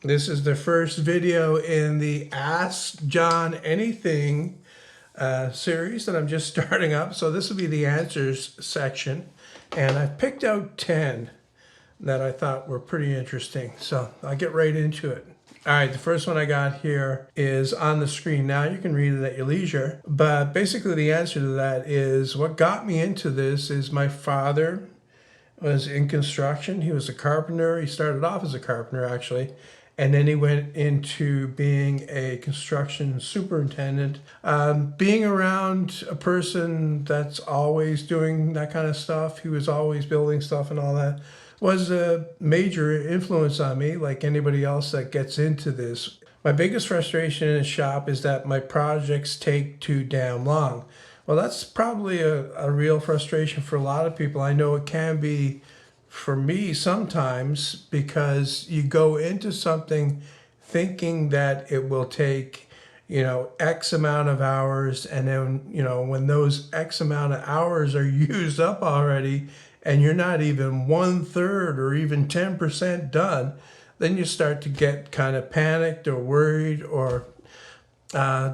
This is the first video in the Ask John Anything series that I'm just starting up. So this will be the answers section. And I've picked out 10 that I thought were pretty interesting. So I'll get right into it. All right, the first one I got here is on the screen now. You can read it at your leisure. But basically the answer to that is what got me into this is my father was in construction. He was a carpenter. He started off as a carpenter, actually. And then he went into being a construction superintendent. Being around a person that's always doing that kind of stuff, he was always building stuff and all that, was a major influence on me, like anybody else that gets into this. My biggest frustration in the shop is that my projects take too damn long. Well, that's probably a real frustration for a lot of people. I know it can be for me sometimes, because you go into something thinking that it will take, X amount of hours. And then, when those X amount of hours are used up already and you're not even 1/3 or even 10% done, then you start to get kind of panicked or worried or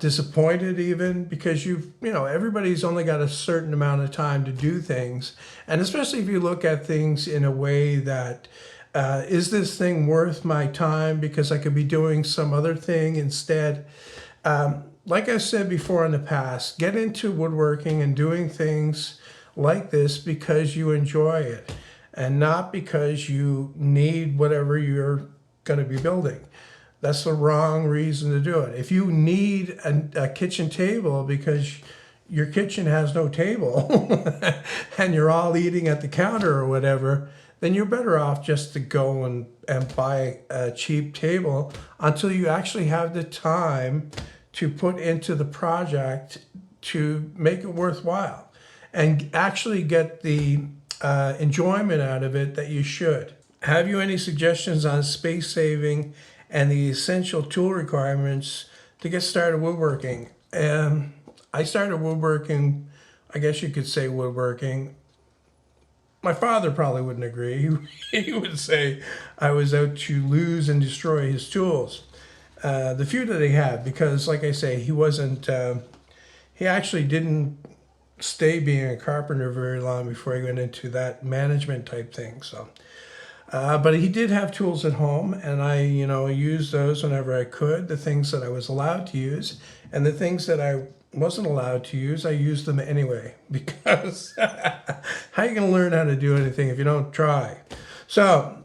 disappointed, even because everybody's only got a certain amount of time to do things. And especially if you look at things in a way that, is this thing worth my time because I could be doing some other thing instead? Like I said before in the past, get into woodworking and doing things like this because you enjoy it and not because you need whatever you're going to be building. That's the wrong reason to do it. If you need a kitchen table because your kitchen has no table and you're all eating at the counter or whatever, then you're better off just to go and buy a cheap table until you actually have the time to put into the project to make it worthwhile and actually get the enjoyment out of it that you should. Have you any suggestions on space saving and the essential tool requirements to get started woodworking? I started woodworking, I guess you could say woodworking. My father probably wouldn't agree. He would say I was out to lose and destroy his tools. The few that he had, because like I say, he actually didn't stay being a carpenter very long before he went into that management type thing. So. But he did have tools at home, and I, used those whenever I could, the things that I was allowed to use, and the things that I wasn't allowed to use, I used them anyway, because how are you going to learn how to do anything if you don't try? So,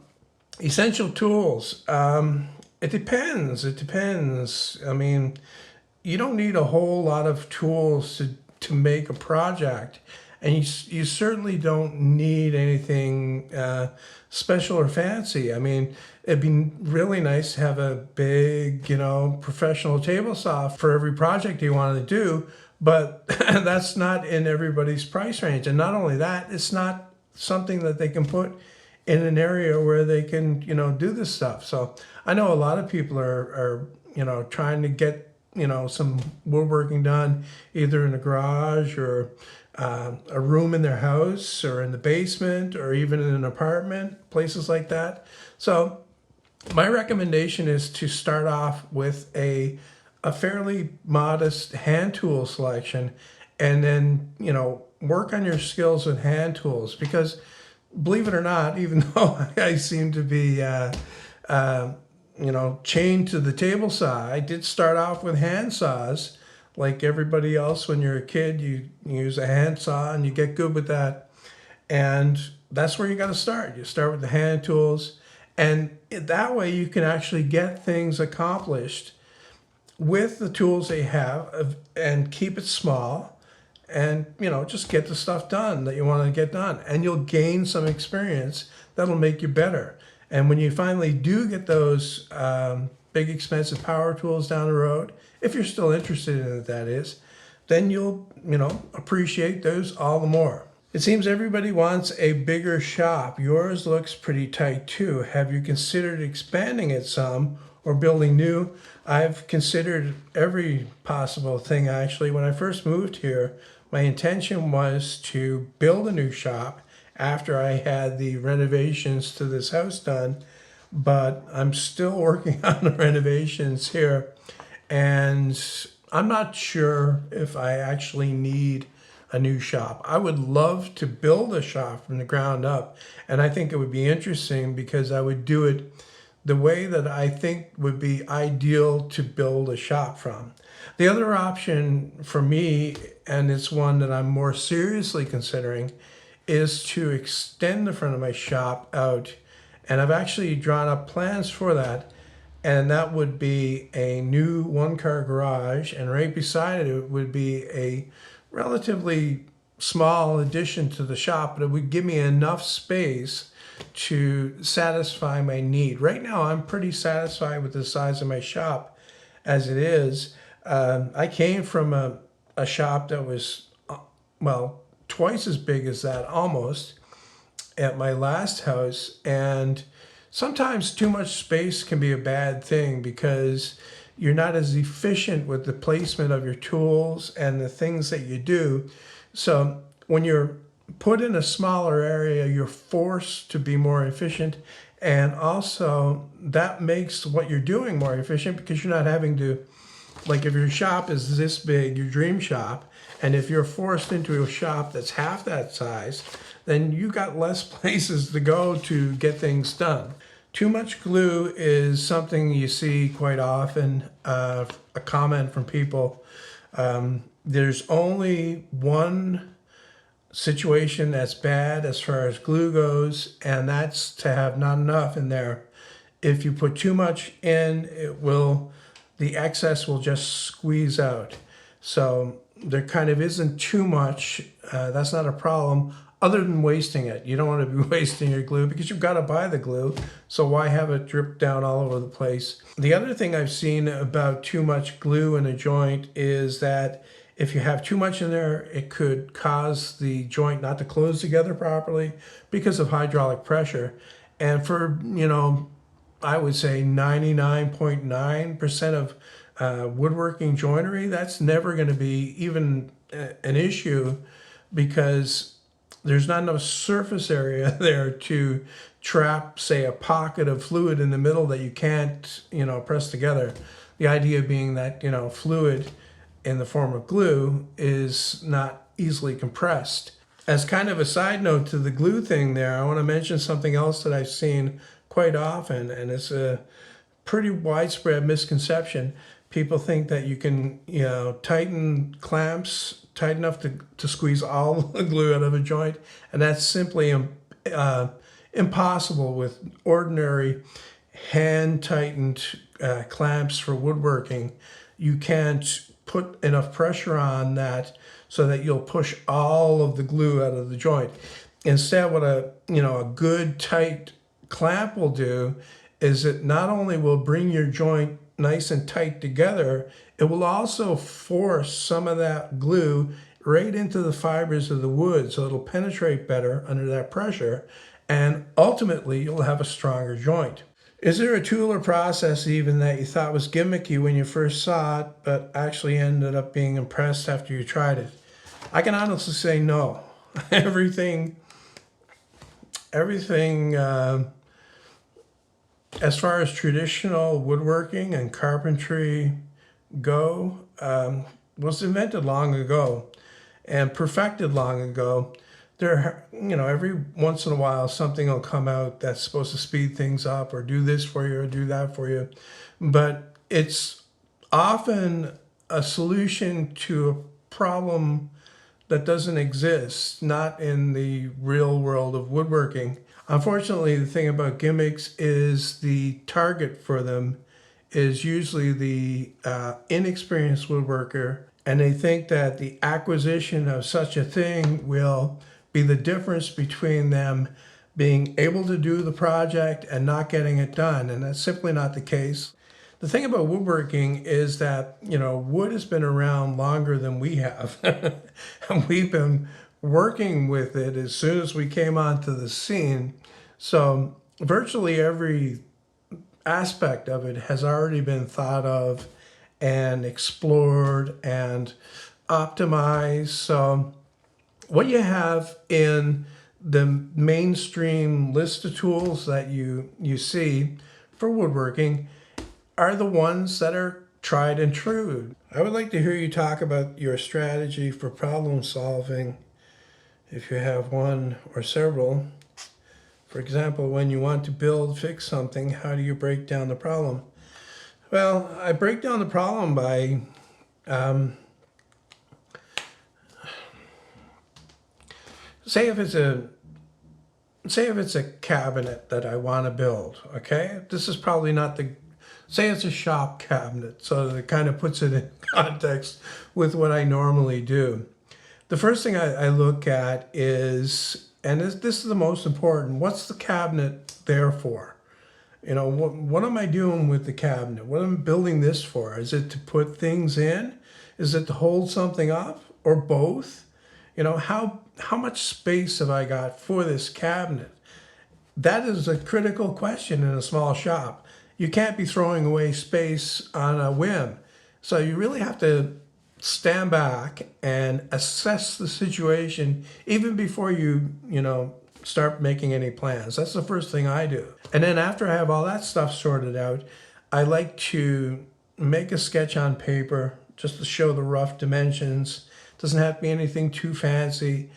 essential tools. It depends. It depends. I mean, you don't need a whole lot of tools to make a project. And you certainly don't need anything special or fancy. I mean, it'd be really nice to have a big, professional table saw for every project you want to do, but that's not in everybody's price range. And not only that, it's not something that they can put in an area where they can, do this stuff. So I know a lot of people are trying to get, some woodworking done either in a garage or a room in their house or in the basement or even in an apartment, places like that. So my recommendation is to start off with a fairly modest hand tool selection, and then, work on your skills with hand tools, because believe it or not, even though I seem to be, chained to the table saw, I did start off with hand saws. Like everybody else, when you're a kid, you use a handsaw and you get good with that. And that's where you got to start. You start with the hand tools. And that way you can actually get things accomplished with the tools they have and keep it small and, just get the stuff done that you want to get done. And you'll gain some experience that'll make you better. And when you finally do get those big expensive power tools down the road, if you're still interested in it, that is, then you'll, appreciate those all the more. It seems everybody wants a bigger shop. Yours looks pretty tight too. Have you considered expanding it some or building new? I've considered every possible thing, actually. When I first moved here, my intention was to build a new shop after I had the renovations to this house done. but I'm still working on the renovations here, and I'm not sure if I actually need a new shop. I would love to build a shop from the ground up, and I think it would be interesting because I would do it the way that I think would be ideal to build a shop from. The other option for me, and it's one that I'm more seriously considering, is to extend the front of my shop out. And I've actually drawn up plans for that. And that would be a new one-car garage, and right beside it would be a relatively small addition to the shop, but it would give me enough space to satisfy my need. Right now, I'm pretty satisfied with the size of my shop as it is. I came from a shop that was, well, twice as big as that almost at my last house, and sometimes too much space can be a bad thing because you're not as efficient with the placement of your tools and the things that you do. So when you're put in a smaller area, you're forced to be more efficient. And also that makes what you're doing more efficient because you're not having to, like if your shop is this big, your dream shop, and if you're forced into a shop that's half that size, then you got less places to go to get things done. Too much glue is something you see quite often, a comment from people. There's only one situation that's bad as far as glue goes, and that's to have not enough in there. If you put too much in, the excess will just squeeze out. So there kind of isn't too much. That's not a problem other than wasting it. You don't want to be wasting your glue because you've got to buy the glue. So why have it drip down all over the place? The other thing I've seen about too much glue in a joint is that if you have too much in there, it could cause the joint not to close together properly because of hydraulic pressure. And for, I would say 99.9% of woodworking joinery, that's never going to be even an issue because there's not enough surface area there to trap, say, a pocket of fluid in the middle that you can't, press together. The idea being that, fluid in the form of glue is not easily compressed. As kind of a side note to the glue thing there, I want to mention something else that I've seen quite often, and it's a pretty widespread misconception. People think that you can, tighten clamps tight enough to squeeze all the glue out of a joint, and that's simply impossible with ordinary hand-tightened clamps for woodworking. You can't put enough pressure on that so that you'll push all of the glue out of the joint. Instead, what a good tight clamp will do is it not only will bring your joint nice and tight together, it will also force some of that glue right into the fibers of the wood, so it'll penetrate better under that pressure, and ultimately you'll have a stronger joint. Is there a tool or process even that you thought was gimmicky when you first saw it, but actually ended up being impressed after you tried it? I can honestly say no. Everything as far as traditional woodworking and carpentry go, was invented long ago and perfected long ago. There, every once in a while something will come out that's supposed to speed things up or do this for you or do that for you. But it's often a solution to a problem that doesn't exist, not in the real world of woodworking. Unfortunately, the thing about gimmicks is the target for them is usually the inexperienced woodworker, and they think that the acquisition of such a thing will be the difference between them being able to do the project and not getting it done, and that's simply not the case. The thing about woodworking is that, wood has been around longer than we have. And we've been working with it as soon as we came onto the scene. So virtually every aspect of it has already been thought of and explored and optimized. So what you have in the mainstream list of tools that you see for woodworking are the ones that are tried and true. I would like to hear you talk about your strategy for problem solving, if you have one or several. For example, when you want to fix something, how do you break down the problem? Well, I break down the problem by say if it's a cabinet that I want to build, okay? This is probably not say it's a shop cabinet, so that it kind of puts it in context with what I normally do. The first thing I look at is, and this is the most important, what's the cabinet there for? You know, what am I doing with the cabinet? What am I building this for? Is it to put things in? Is it to hold something up, or both? You know, how much space have I got for this cabinet? That is a critical question in a small shop. You can't be throwing away space on a whim. So you really have to stand back and assess the situation even before you start making any plans. That's the first thing I do. And then after I have all that stuff sorted out, I like to make a sketch on paper just to show the rough dimensions. Doesn't have to be anything too fancy.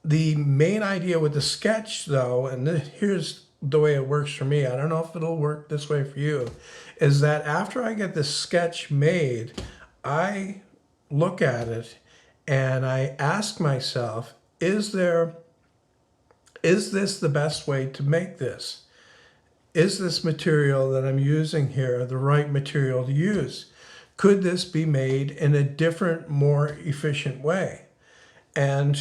The main idea with the sketch, though, and here's the way it works for me, I don't know if it'll work this way for you, is that after I get the sketch made, I look at it and I ask myself, is this the best way to make this? Is this material that I'm using here the right material to use? Could this be made in a different, more efficient way? And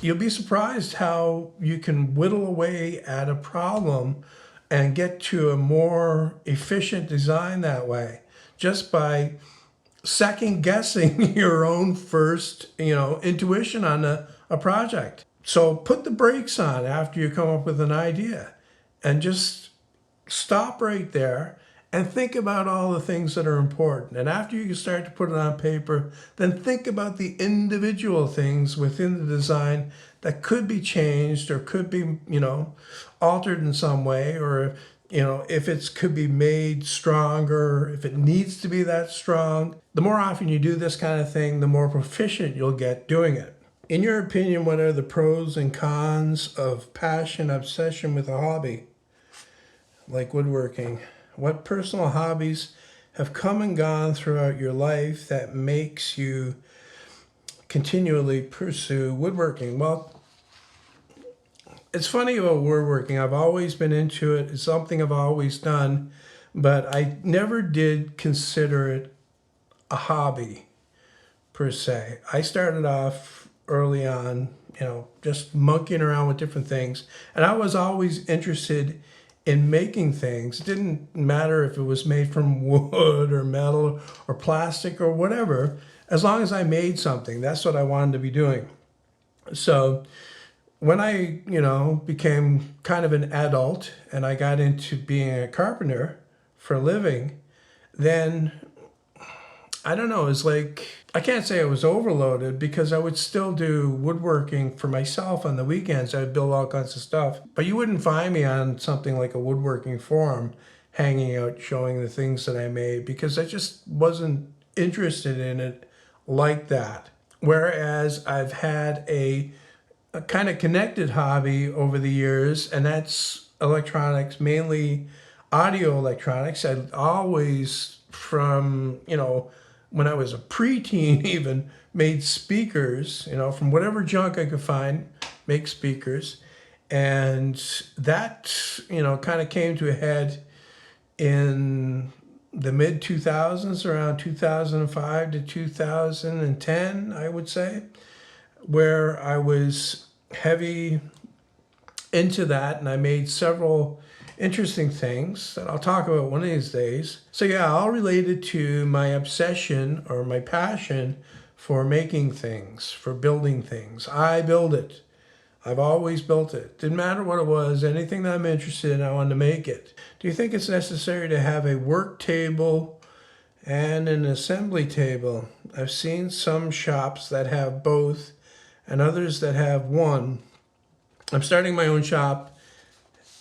you'll be surprised how you can whittle away at a problem and get to a more efficient design that way, just by second guessing your own first, intuition on a project. So put the brakes on after you come up with an idea and just stop right there and think about all the things that are important. And after you start to put it on paper, then think about the individual things within the design that could be changed or could be, altered in some way, or, if it could be made stronger, if it needs to be that strong. The more often you do this kind of thing, the more proficient you'll get doing it. In your opinion, what are the pros and cons of passion, obsession with a hobby like woodworking? What personal hobbies have come and gone throughout your life that makes you continually pursue woodworking? Well, it's funny about woodworking. I've always been into it. It's something I've always done, but I never did consider it a hobby per se. I started off early on, just monkeying around with different things, and I was always interested in making things. It didn't matter if it was made from wood or metal or plastic or whatever, as long as I made something. That's what I wanted to be doing. So when I, became kind of an adult and I got into being a carpenter for a living, then I don't know, it's like, I can't say I was overloaded, because I would still do woodworking for myself on the weekends. I would build all kinds of stuff. But you wouldn't find me on something like a woodworking forum hanging out showing the things that I made, because I just wasn't interested in it like that. Whereas I've had a kind of connected hobby over the years, and that's electronics, mainly audio electronics. I always, from, when I was a preteen even, made speakers, from whatever junk I could find, make speakers. And that, kind of came to a head in the mid 2000s, around 2005 to 2010, I would say, where I was heavy into that, and I made several interesting things that I'll talk about one of these days. So yeah, all related to my obsession or my passion for making things, for building things. I build it. I've always built it. Didn't matter what it was, anything that I'm interested in, I wanted to make it. Do you think it's necessary to have a work table and an assembly table? I've seen some shops that have both and others that have one. I'm starting my own shop,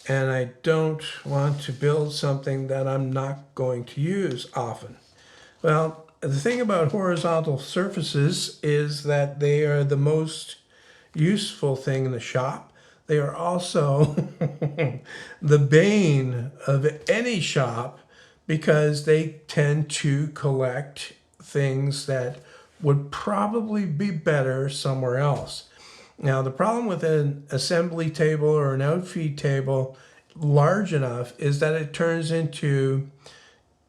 and I don't want to build something that I'm not going to use often. Well, the thing about horizontal surfaces is that they are the most useful thing in the shop. They are also the bane of any shop because they tend to collect things that would probably be better somewhere else. Now, the problem with an assembly table or an outfeed table large enough is that it turns into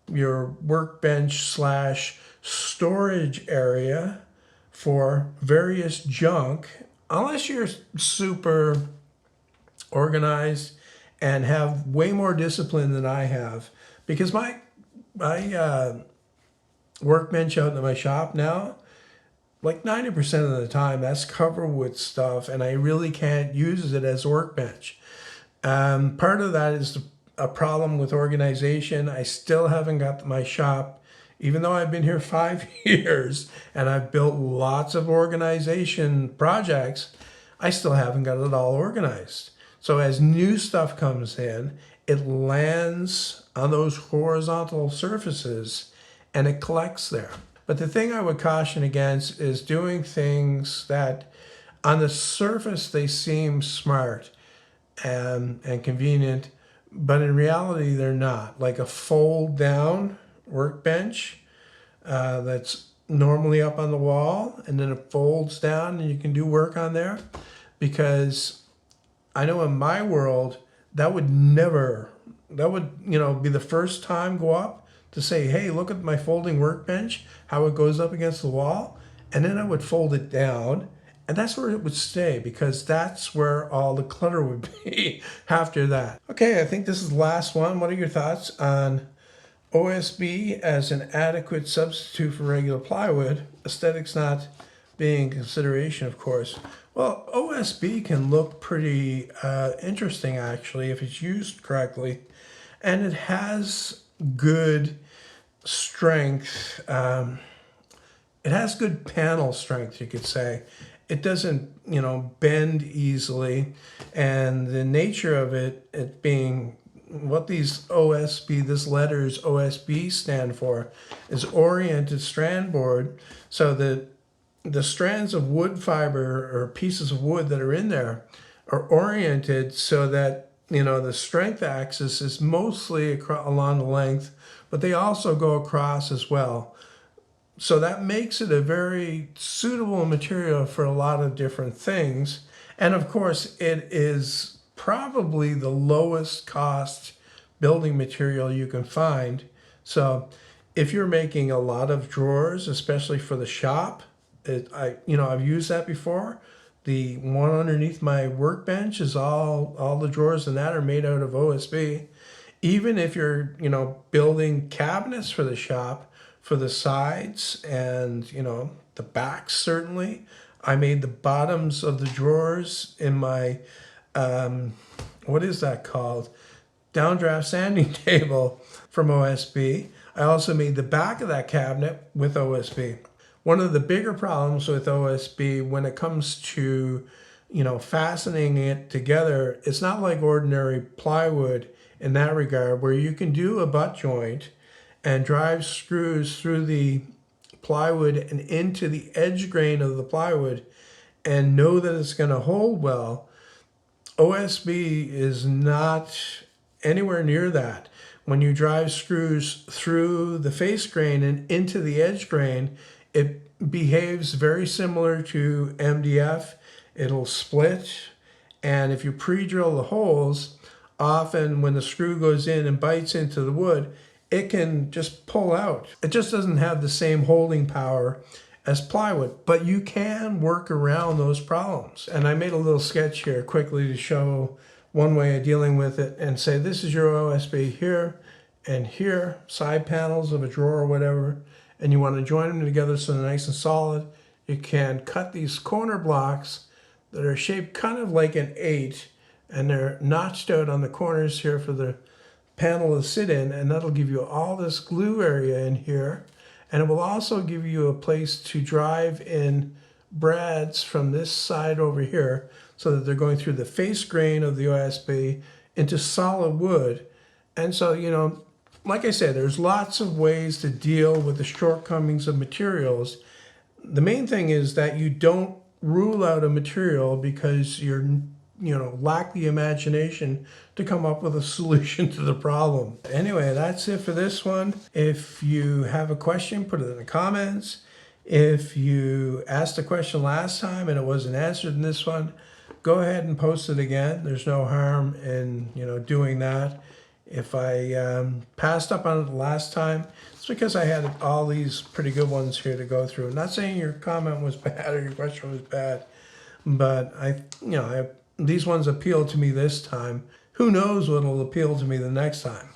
your workbench slash storage area for various junk, unless you're super organized and have way more discipline than I have. Because my workbench out in my shop now, like 90% of the time, that's covered with stuff, and I really can't use it as a workbench. Part of that is a problem with organization. I still haven't got my shop, even though I've been here 5 years and I've built lots of organization projects, I still haven't got it all organized. So as new stuff comes in, it lands on those horizontal surfaces and it collects there. But the thing I would caution against is doing things that on the surface they seem smart and convenient, but in reality they're not. Like a fold down workbench that's normally up on the wall, and then it folds down and you can do work on there. Because I know in my world that would be the first time go up to say, hey, look at my folding workbench, how it goes up against the wall. And then I would fold it down, and that's where it would stay, because that's where all the clutter would be after that. Okay, I think this is the last one. What are your thoughts on OSB as an adequate substitute for regular plywood? Aesthetics not being a consideration, of course. Well, OSB can look pretty interesting, actually, if it's used correctly. And it has good strength. It has good panel strength, you could say. It doesn't, bend easily. And the nature of it being what these OSB, this letters OSB stand for, is oriented strand board. So the strands of wood fiber or pieces of wood that are in there are oriented so that the strength axis is mostly along the length, but they also go across as well. So that makes it a very suitable material for a lot of different things. And of course, it is probably the lowest cost building material you can find. So if you're making a lot of drawers, especially for the shop, I've used that before. The one underneath my workbench is all the drawers and that are made out of OSB. Even if you're, building cabinets for the shop, for the sides and, the backs, certainly. I made the bottoms of the drawers in my, what is that called? Downdraft sanding table from OSB. I also made the back of that cabinet with OSB. One of the bigger problems with OSB when it comes to, fastening it together, it's not like ordinary plywood in that regard, where you can do a butt joint and drive screws through the plywood and into the edge grain of the plywood and know that it's going to hold well. OSB is not anywhere near that. When you drive screws through the face grain and into the edge grain, it behaves very similar to MDF. It'll split, and if you pre-drill the holes, often when the screw goes in and bites into the wood, it can just pull out. It just doesn't have the same holding power as plywood, but you can work around those problems. And I made a little sketch here quickly to show one way of dealing with it and say, this is your OSB here and here, side panels of a drawer or whatever, and you want to join them together so they're nice and solid. You can cut these corner blocks that are shaped kind of like an 8, and they're notched out on the corners here for the panel to sit in, and that'll give you all this glue area in here. And it will also give you a place to drive in brads from this side over here so that they're going through the face grain of the OSB into solid wood. And so, you know, like I said, there's lots of ways to deal with the shortcomings of materials. The main thing is that you don't rule out a material because lack the imagination to come up with a solution to the problem. Anyway, that's it for this one. If you have a question, put it in the comments. If you asked a question last time and it wasn't answered in this one, go ahead and post it again. There's no harm in doing that. If I passed up on it the last time, it's because I had all these pretty good ones here to go through. I'm not saying your comment was bad or your question was bad, but these ones appealed to me this time. Who knows what will appeal to me the next time?